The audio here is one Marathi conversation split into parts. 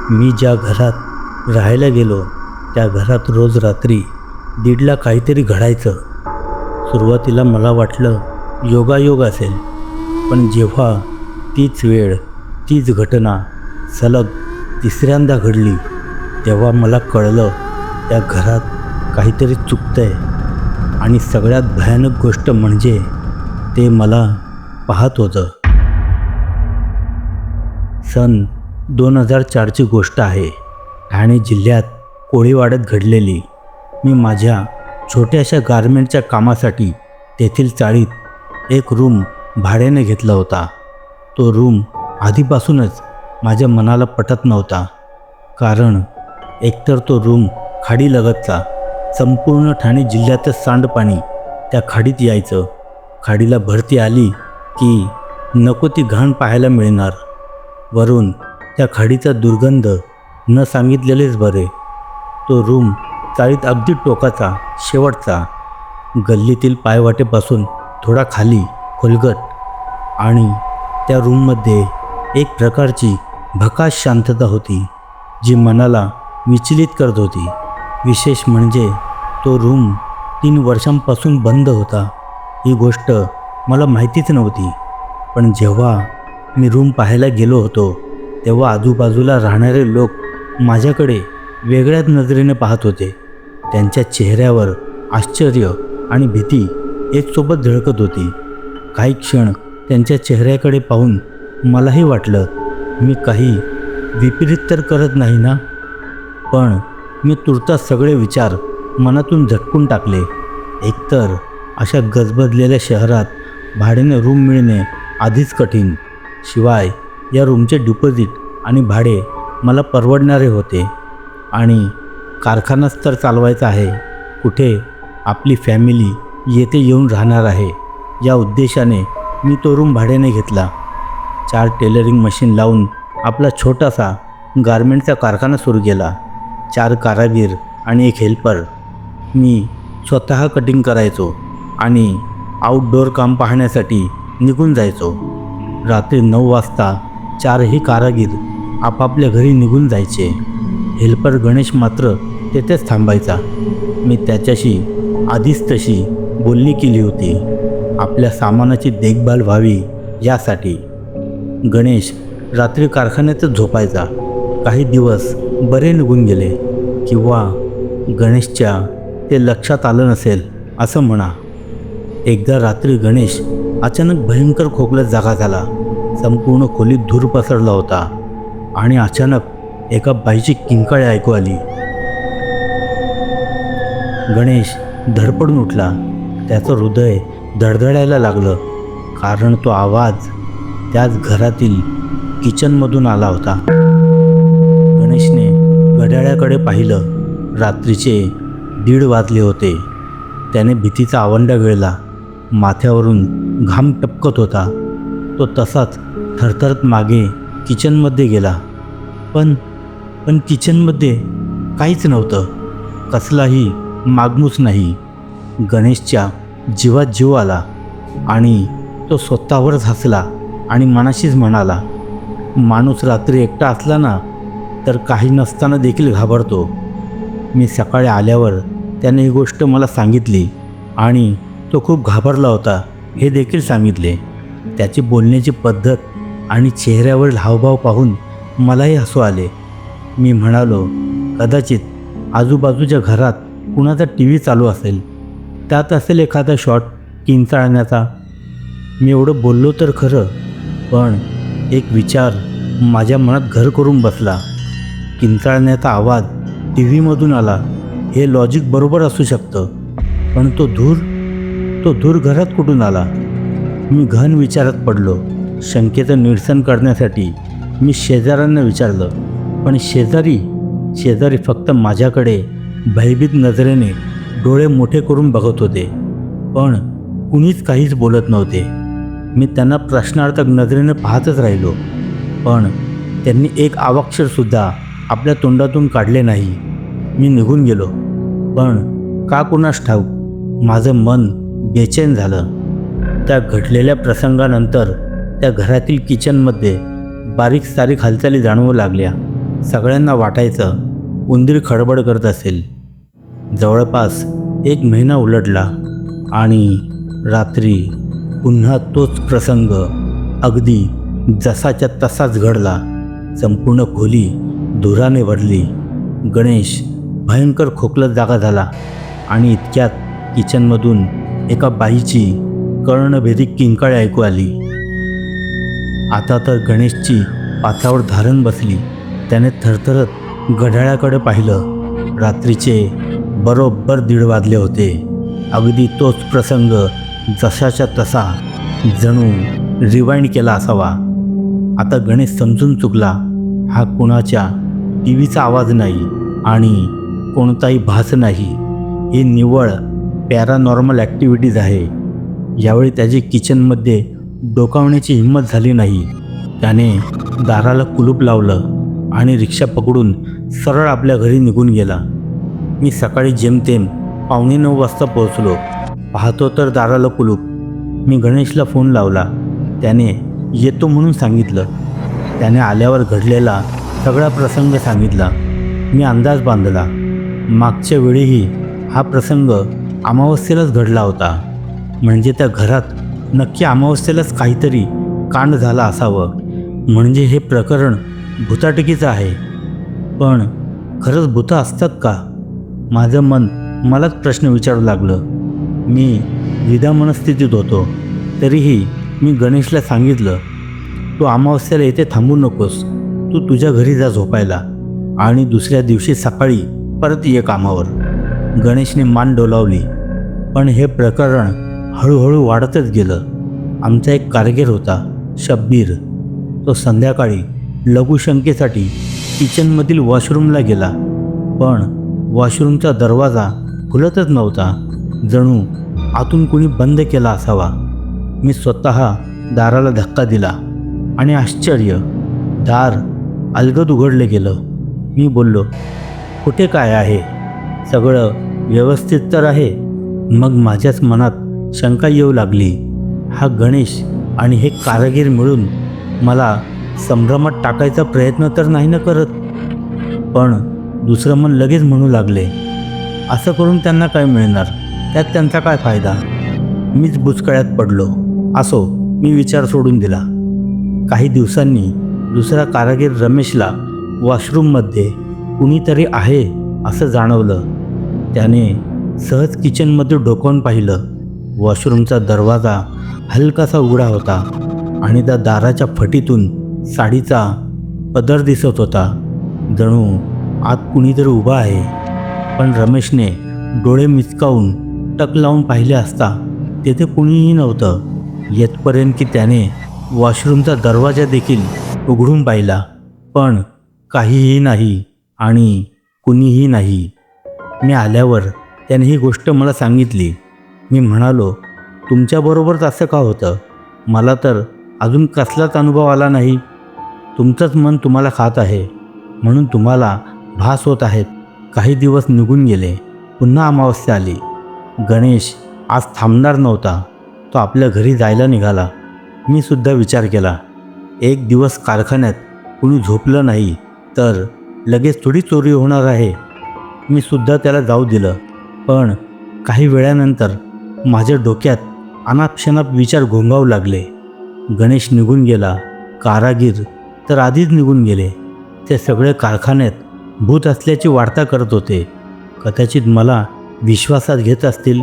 मी ज्या घरात राहायला गेलो त्या घरात रोज रात्री 1:30ला काहीतरी घडायचं. सुरुवातीला मला वाटलं योगायोग असेल, पण जेव्हा तीच वेळ तीच घटना सलग तिसऱ्यांदा घडली तेव्हा मला कळलं त्या घरात काहीतरी चुकतंय. आणि सगळ्यात भयानक गोष्ट म्हणजे ते मला पाहत होतं. सन 2004ची गोष्ट आहे. ठाणे जिल्ह्यात कोळीवाड्यात घडलेली. मी माझ्या छोट्याशा गारमेंटच्या कामासाठी तेथील चाळीत एक रूम भाड्याने घेतला होता. तो रूम आधीपासूनच माझ्या मनाला पटत नव्हता. कारण एकतर तो रूम खाडीलगतचा. संपूर्ण ठाणे जिल्ह्याचं सांडपाणी त्या खाडीत यायचं. खाडीला भरती आली की नको ती घाण पाहायला मिळणार. वरून त्या खाडीचा दुर्गंध न सांगितलेलेच बरे. तो रूम चाळीत अगदी टोकाचा, शेवटचा. गल्लीतील पायवाटेपासून थोडा खाली खोलगट. आणि त्या रूममध्ये एक प्रकारची भकास शांतता होती जी मनाला विचलित करत होती. विशेष म्हणजे तो रूम 3 वर्षांपासून बंद होता. ही गोष्ट मला माहितीच नव्हती. पण जेव्हा मी रूम पाहायला गेलो होतो तेव्हा आजूबाजूला राहणारे लोक माझ्याकडे वेगळ्याच नजरेने पाहत होते. त्यांच्या चेहऱ्यावर आश्चर्य आणि भीती एकसोबत झळकत होती. काही क्षण त्यांच्या चेहऱ्याकडे पाहून मलाही वाटलं मी काही विपरीत तर करत नाही ना. पण मी तुर्तास सगळे विचार मनातून झटकून टाकले. एकतर अशा गजबजलेल्या शहरात भाड्याने रूम मिळणे आधीच कठीण. शिवाय या रूमचे डिपॉझिट आणि भाडे मला परवडणारे होते. आणि कारखानाच तर चालवायचा आहे. कुठे आपली फॅमिली येथे येऊन राहणार आहे. या उद्देशाने मी तो रूम भाड्याने घेतला. 4 टेलरिंग मशीन लावून आपला छोटासा गारमेंटचा कारखाना सुरू केला. 4 कारागीर आणि 1 हेल्पर. मी स्वतः कटिंग करायचो आणि आउटडोअर काम पाहण्यासाठी निघून जायचो. रात्री 9 वाजता 4ही कारागीर आपापल्या घरी निघून जायचे. हेल्पर गणेश मात्र तेथेच थांबायचा. मी त्याच्याशी आधीच तशी बोलणी केली होती, आपल्या सामानाची देखभाल व्हावी यासाठी. गणेश रात्री कारखान्यातच झोपायचा. काही दिवस बरे निघून गेले, किंवा गणेशच्या ते लक्षात आलं नसेल असं म्हणा. एकदा रात्री गणेश अचानक भयंकर खोकल्यात जागा झाला. संपूर्ण खोलीत धूर पसरला होता आणि अचानक एका बाईची किंकाळी ऐकू आली. गणेश धडपडून उठला. त्याचं हृदय धडधडायला लागलं, कारण तो आवाज त्याच घरातील किचनमधून आला होता. गणेशने घड्याळाकडे पाहिलं. रात्रीचे 1:30 वाजले होते. त्याने भीतीचा आवंढा गिळला. माथ्यावरून घाम टपकत होता. तो तसाच थरथरत मागे किचनमध्ये गेला. पण किचनमध्ये काहीच नव्हतं. कसलाही मागमूस नाही. गणेशच्या जीवात जीव आला आणि तो स्वतःवरच हसला आणि मनाशीच म्हणाला, माणूस रात्री एकटा असला ना तर काही नसताना देखील घाबरतो. मी सकाळी आल्यावर त्याने ही गोष्ट मला सांगितली आणि तो खूप घाबरला होता हे देखील सांगितले. त्याची बोलण्याची पद्धत आणि चेहऱ्यावरील हावभाव पाहून मलाही हसू आले. मी म्हणालो, कदाचित आजूबाजूच्या घरात कुणाचा TV चालू असेल, त्यात असेल एखादा शॉट किंचाळण्याचा. मी एवढं बोललो तर खरं, पण एक विचार माझ्या मनात घर करून बसला. किंचाळण्याचा आवाज TV मधून आला हे लॉजिक बरोबर असू शकतं, पण तो धूर घरात कुठून आला? मी गहन विचारात पडलो. शंकेचं निरसन करण्यासाठी मी शेजाऱ्यांना विचारलं, पण शेजारी फक्त माझ्याकडे भयभीत नजरेने डोळे मोठे करून बघत होते. पण कुणीच काहीच बोलत नव्हते. मी त्यांना प्रश्नार्थक नजरेने पाहतच राहिलो, पण त्यांनी एक अवाक्षरसुद्धा आपल्या तोंडातून काढले नाही. मी निघून गेलो. पण का कुणास ठाऊक माझं मन बेचैन झालं. त्या घडलेल्या प्रसंगानंतर त्या घरातील किचनमध्ये बारीक सारीक हालचाली जाणवू लागल्या. सगळ्यांना वाटायचं उंदीर खडबड करत असेल. जवळपास 1 महिना उलटला आणि रात्री पुन्हा तोच प्रसंग अगदी जसाच्या तसाच घडला. संपूर्ण खोली धुराने भरली. गणेश भयंकर खोकलत जागा झाला आणि इतक्यात किचनमधून एका बाईची कर्णभेदी किंकाळी ऐकू आली. आता तर गणेशची पाचावर धारण बसली. त्याने थरथरत घड्याळाकडे पाहिलं. रात्रीचे बरोबर 1:30 वाजले होते. अगदी तोच प्रसंग जशाच्या तसा जणू रिवाइंड केला असावा. आता गणेश समजून चुकला. हा कुणाच्या टीव्हीचा आवाज नाही आणि कोणताही भास नाही. ही निव्वळ पॅरानॉर्मल ॲक्टिव्हिटीज आहे. यावेळी त्याची किचनमध्ये डोकावण्याची हिंमत झाली नाही. त्याने दाराला कुलूप लावलं आणि रिक्षा पकडून सरळ आपल्या घरी निघून गेला. मी सकाळी जेमतेम 8:45 वाजता पोहोचलो. पाहतो तर दाराला कुलूप. मी गणेशला फोन लावला. त्याने येतो म्हणून सांगितलं. त्याने आल्यावर घडलेला सगळा प्रसंग सांगितला. मी अंदाज बांधला. मागच्या वेळीही हा प्रसंग अमावस्येलाच घडला होता. म्हणजे त्या घरात नक्की अमावस्येलाच काहीतरी कांड झाला असावं. म्हणजे हे प्रकरण भुताटकीचं आहे. पण खरंच भूतं असतात का? माझं मन मलाच प्रश्न विचारू लागलं. मी विधा मनस्थितीत होतो. तरीही मी गणेशला सांगितलं, तू अमावस्येला इथे थांबू नकोस. तू तुझ्या घरी जा झोपायला आणि दुसऱ्या दिवशी सकाळी परत ये कामावर. गणेशने मान डोलावली. पण हे प्रकरण हळूहळू वाढतच गेलं. आमचा एक कारागीर होता, शब्बीर. तो संध्याकाळी लघुशंकेसाठी किचनमधील वॉशरूमला गेला. पण वॉशरूमचा दरवाजा खुलतच नव्हता. जणू आतून कुणी बंद केला असावा. मी स्वतः दाराला धक्का दिला आणि आश्चर्य, दार अलगद उघडले गेलं. मी बोललो, कुठे काय आहे? सगळं व्यवस्थित तर आहे? मग माझ्याच मनात शंका येऊ लागली. हा गणेश आणि हे कारागीर मिळून मला संभ्रमात टाकायचा प्रयत्न तर नाही ना करत? पण दुसरं मन लगेच म्हणू लागले, असं करून त्यांना काय मिळणार? त्यात त्यांचा काय फायदा? मीच बुचकळ्यात पडलो. असो, मी विचार सोडून दिला. काही दिवसांनी दुसरा कारागीर रमेशला वॉशरूममध्ये कुणीतरी आहे असं जाणवलं. त्याने सहज किचनमध्ये डोकावून पाहिलं. वॉशरूमचा दरवाजा हलकासा उघडा होता आणि त्या दाराच्या फटीतून साडीचा पदर दिसत होता. जणू आत कुणीतरी उभा आहे. पण रमेशने डोळे मिचकावून टक लावून पाहिले असता तेथे कुणीही नव्हतं. येतपर्यंत की त्याने वॉशरूमचा दरवाजा देखील उघडून पाहिला. पण काहीही नाही आणि कुणीही नाही. मी आल्यावर त्याने ही गोष्ट मला सांगितली. मी म्हणालो, तुमच्याबरोबरच असं का होतं? मला तर अजून कसलाच अनुभव आला नाही. तुमचंच मन तुम्हाला खात आहे म्हणून तुम्हाला भास होत आहेत. काही दिवस निघून गेले. पुन्हा अमावस्या आली. गणेश आज थांबणार नव्हता. तो आपल्या घरी जायला निघाला. मी सुद्धा विचार केला, एक दिवस कारखान्यात कुणी झोपलं नाही तर लगेच थोडी चोरी होणार आहे. मी सुद्धा त्याला जाऊ दिलं. पण काही वेळानंतर माझ्या डोक्यात अनापशनाप विचार घोंगावू लागले. गणेश निघून गेला. कारागीर तर आधीच निघून गेले. ते सगळे कारखान्यात भूत असल्याची वार्ता करत होते. कदाचित मला विश्वासात घेत असतील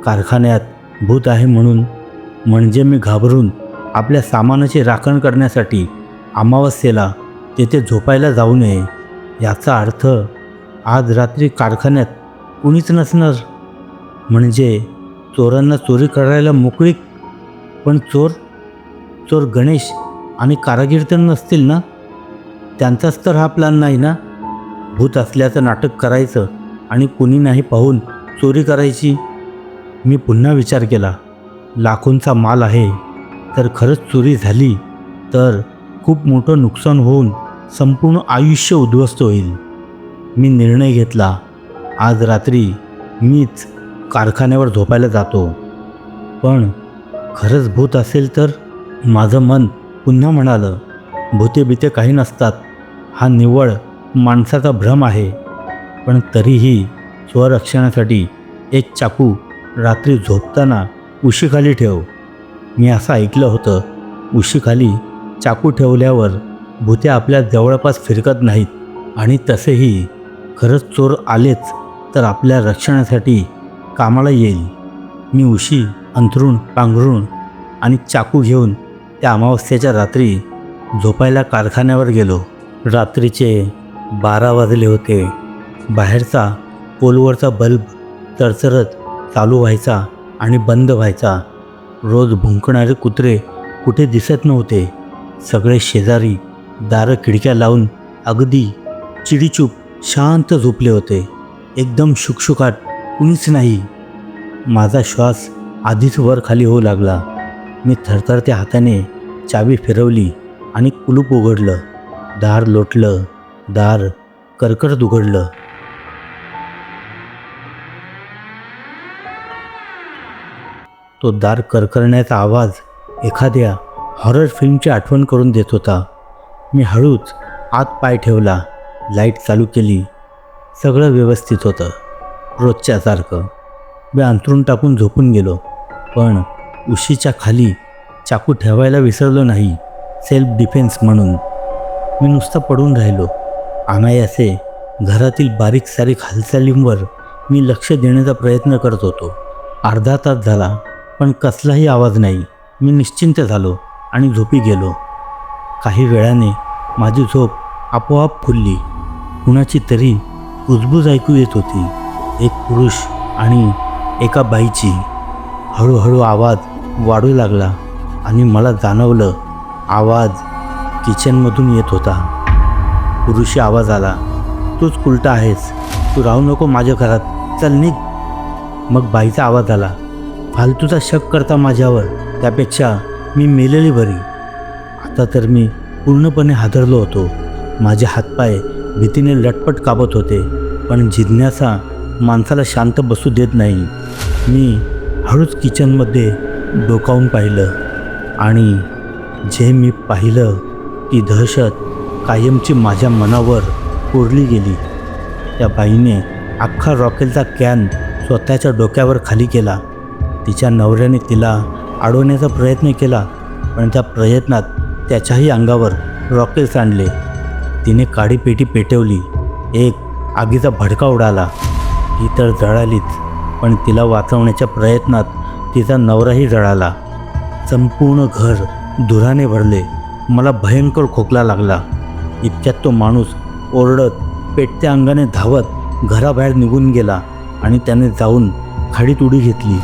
कारखान्यात भूत आहे म्हणून. म्हणजे मी घाबरून आपल्या सामानाची राखण करण्यासाठी अमावस्येला तेथे झोपायला जाऊ नये. याचा अर्थ आज रात्री कारखान्यात कुणीच नसणार. म्हणजे चोरांना चोरी करायला मोकळीक. पण चोर गणेश आणि कारागीर तर नसतील ना? त्यांचाच तर हा प्लॅन नाही ना? भूत असल्याचं नाटक करायचं आणि कुणी नाही पाहून चोरी करायची. मी पुन्हा विचार केला, लाखोंचा माल आहे. तर खरंच चोरी झाली तर खूप मोठं नुकसान होऊन संपूर्ण आयुष्य उद्ध्वस्त होईल. मी निर्णय घेतला, आज रात्री मीच कारखान्यावर झोपायला जातो. पण खरंच भूत असेल तर? माझं मन पुन्हा म्हणालं, भूते बिते काही नसतात. हा निव्वळ माणसाचा भ्रम आहे, पण तरीही स्वरक्षणासाठी एक चाकू रात्री झोपताना उशीखाली ठेव. मी असं ऐकलं होतं, उशीखाली चाकू ठेवल्यावर भुते आपल्या जवळपास फिरकत नाहीत. आणि तसेही खरंच चोर आलेच तर आपल्या रक्षणासाठी कामाला येईल. मी उशी अंथरूण पांघरून आणि चाकू घेऊन त्या अमावस्येच्या रात्री झोपायला कारखान्यावर गेलो. रात्रीचे 12 वाजले होते. बाहेरचा पोलवरचा बल्ब चरचरत चालू व्हायचा आणि बंद व्हायचा. रोज भुंकणारे कुत्रे कुठे दिसत नव्हते. सगळे शेजारी दारं खिडक्या लावून अगदी चिडीचूप शांत झोपले होते. एकदम शुकशुकाट, कुणीच नाही. माझा श्वास आधीच वर खाली होऊ लागला. मी थरथरत्या हाताने चावी फिरवली आणि कुलूप उघडलं. दार लोटलं. दार करकरत उघडलं. तो दार करकरण्याचा आवाज एखाद्या हॉरर फिल्मची आठवण करून देत होता. मी हळूच आत पाय ठेवला. लाईट चालू केली. सगळं व्यवस्थित होतं, रोजच्यासारखं. मी अंथरूण टाकून झोपून गेलो, पण उशीच्या खाली चाकू ठेवायला विसरलो नाही, सेल्फ डिफेन्स म्हणून. मी नुसतं पडून राहिलो. अनायासे घरातील बारीक सारीक हालचालींवर मी लक्ष देण्याचा प्रयत्न करत होतो. अर्धा तास झाला, पण कसलाही आवाज नाही. मी निश्चिंत झालो आणि झोपी गेलो. काही वेळाने माझी झोप आपोआप फुलली. कुणाची तरी कुजबूज ऐकू येत होती, एक पुरुष आणि एका बाईची. हळूहळू आवाज वाढू लागला आणि मला जाणवलं आवाज किचनमधून येत होता. पुरुषी आवाज आला, तूच उलटा आहेस, तू राहू नको माझ्या घरात, चल निघ. मग बाईचा आवाज आला, फालतूचा शक करता माझ्यावर, त्यापेक्षा मी मेलेली बरी. आता तर मी पूर्णपणे हादरलो होतो. माझे हातपाय भीतीने लटपट कापत होते, पण जिज्ञासा माणसाला शांत बसू देत नाही. मी हळूच किचनमध्ये डोकावून पाहिलं आणि जे मी पाहिलं ती दहशत कायमची माझ्या मनावर कोरली गेली. त्या बाईने अख्खा रॉकेलचा कॅन स्वतःच्या डोक्यावर खाली केला. तिच्या नवऱ्याने तिला अडवण्याचा प्रयत्न केला, पण त्या प्रयत्नात त्याच्याही अंगावर रॉकेल सांडले. तिने काडीपेटी पेटवली. एक आगीचा भडका उडाला. ती तर जळालीच, पण तिला वाचवण्याच्या प्रयत्नात तिचा नवराही जळाला. संपूर्ण घर धुराने भरले. मला भयंकर खोकला लागला. इतक्यात तो माणूस ओरडत पेटत्या अंगाने धावत घराबाहेर निघून गेला आणि त्याने जाऊन खाडीत उडी घेतली.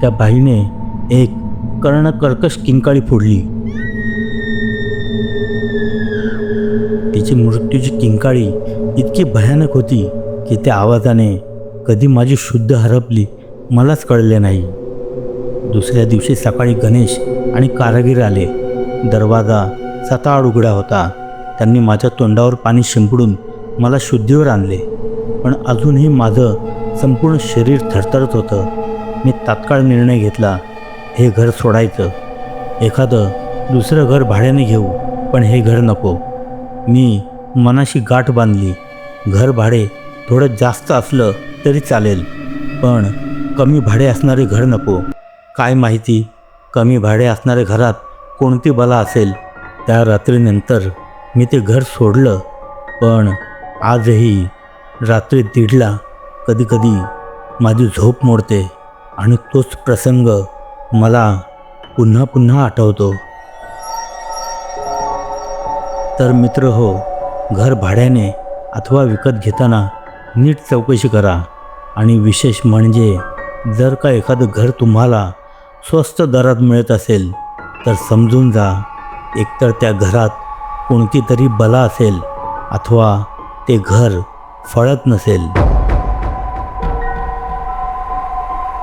त्या बाईने एक कर्णकर्कश किंकाळी फोडली. तिची मृत्यूची किंकाळी इतकी भयानक होती की त्या आवाजाने कधी माझी शुद्ध हरपली मलाच कळले नाही. दुसऱ्या दिवशी सकाळी गणेश आणि कारागीर आले. दरवाजा सताड उघडा होता. त्यांनी माझ्या तोंडावर पाणी शिंपडून मला शुद्धीवर आणले, पण अजूनही माझं संपूर्ण शरीर थरथरत होतं. मी तात्काळ निर्णय घेतला, हे घर सोडायचं. एखादं दुसरं घर भाड्याने घेऊ, पण हे घर नको. मी मनाशी गाठ बांधली. घर भाडे थोडं जास्त असलं तरी चालेल, पण कमी भाडे असणारे घर नको. काय माहिती कमी भाडे असणाऱ्या घरात कोणती बला असेल. त्या रात्रीनंतर मी ते घर सोडलं, पण आजही रात्री 1:30ला कधीकधी माझी झोप मोडते आणि तोच प्रसंग मला पुन्हा पुन्हा आठवतो. तर मित्र हो, घर भाड्याने अथवा विकत घेताना नीट चौकशी करा. आणि विशेष म्हणजे जर का एखादं घर तुम्हाला स्वस्त दरात मिळत असेल तर समजून जा, एकतर त्या घरात कोणती तरी बला असेल अथवा ते घर फळत नसेल.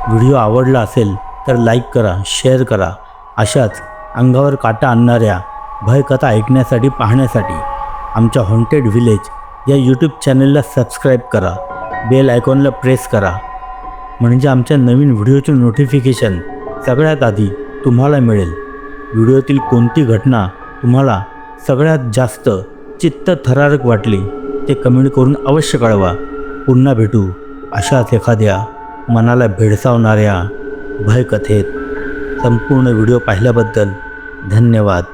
व्हिडिओ आवडला असेल तर लाईक करा, शेअर करा. अशाच अंगावर काटा आणणाऱ्या भयकथा ऐकण्यासाठी, पाहण्यासाठी आमच्या हॉन्टेड व्हिलेज या यूट्यूब चॅनलला सबस्क्राईब करा. बेल आयकॉनला प्रेस करा, म्हणजे आमच्या नवीन व्हिडिओचे नोटिफिकेशन सगळ्यात आधी तुम्हाला मिळेल. व्हिडिओतील कोणती घटना तुम्हाला सगळ्यात जास्त चित्त थरारक वाटली ते कमेंट करून अवश्य कळवा. पुन्हा भेटू अशाच एखाद्या मनाला भेडसावणाऱ्या भयकथेत. संपूर्ण व्हिडिओ पाहिल्याबद्दल धन्यवाद.